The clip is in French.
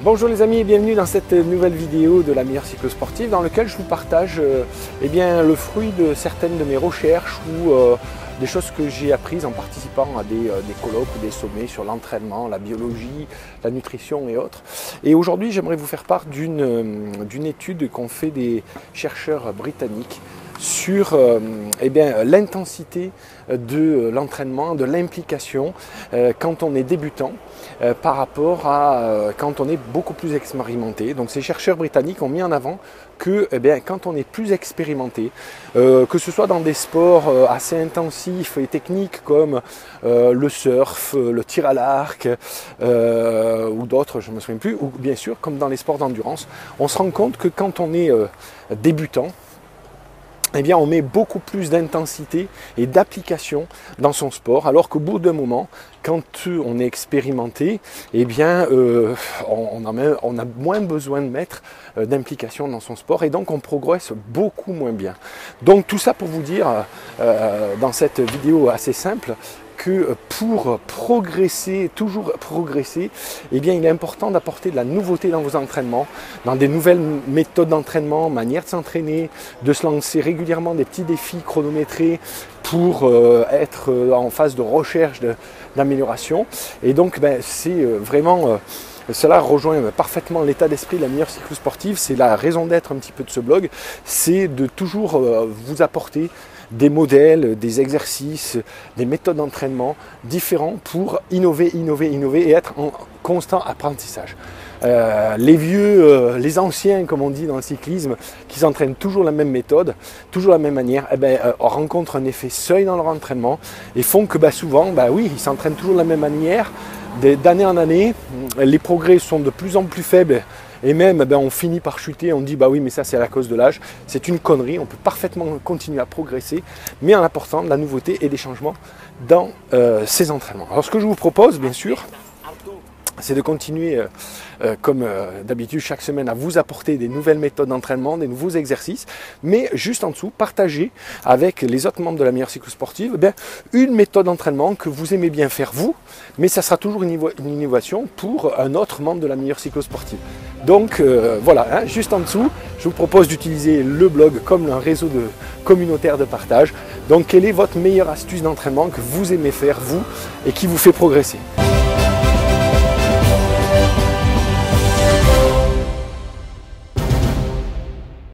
Bonjour les amis et bienvenue dans cette nouvelle vidéo de la meilleure cyclosportive dans laquelle je vous partage le fruit de certaines de mes recherches ou des choses que j'ai apprises en participant à des colloques ou des sommets sur l'entraînement, la biologie, la nutrition et autres. Et aujourd'hui j'aimerais vous faire part d'une étude qu'ont fait des chercheurs britanniques sur l'intensité de l'entraînement, de l'implication quand on est débutant par rapport à quand on est beaucoup plus expérimenté. Donc ces chercheurs britanniques ont mis en avant que quand on est plus expérimenté, que ce soit dans des sports assez intensifs et techniques comme le surf, le tir à l'arc ou d'autres, je ne me souviens plus, ou bien sûr comme dans les sports d'endurance, on se rend compte que quand on est débutant, on met beaucoup plus d'intensité et d'application dans son sport, alors qu'au bout d'un moment, quand on est expérimenté, on a moins besoin de mettre d'implication dans son sport et donc on progresse beaucoup moins bien. Donc tout ça pour vous dire, dans cette vidéo assez simple, que pour progresser, toujours progresser, il est important d'apporter de la nouveauté dans vos entraînements, dans des nouvelles méthodes d'entraînement, manière de s'entraîner, de se lancer régulièrement des petits défis chronométrés pour être en phase de recherche d'amélioration. Et donc c'est vraiment... Cela rejoint parfaitement l'état d'esprit de la meilleure cyclosportive, c'est la raison d'être un petit peu de ce blog, c'est de toujours vous apporter des modèles, des exercices, des méthodes d'entraînement différents pour innover et être en constant apprentissage. Les anciens, comme on dit dans le cyclisme, qui s'entraînent toujours la même méthode, toujours la même manière, rencontrent un effet seuil dans leur entraînement et font que souvent, ils s'entraînent toujours de la même manière. D'année en année, les progrès sont de plus en plus faibles et même on finit par chuter, on dit oui mais ça c'est à cause de l'âge, c'est une connerie, on peut parfaitement continuer à progresser mais en apportant de la nouveauté et des changements dans ces entraînements. Alors ce que je vous propose bien sûr, c'est de continuer comme d'habitude chaque semaine à vous apporter des nouvelles méthodes d'entraînement, des nouveaux exercices, mais juste en dessous, partager avec les autres membres de la meilleure cyclosportive une méthode d'entraînement que vous aimez bien faire vous, mais ça sera toujours une innovation pour un autre membre de la meilleure cyclosportive. Donc voilà, juste en dessous, je vous propose d'utiliser le blog comme un réseau communautaire de partage. Donc quelle est votre meilleure astuce d'entraînement que vous aimez faire vous et qui vous fait progresser ?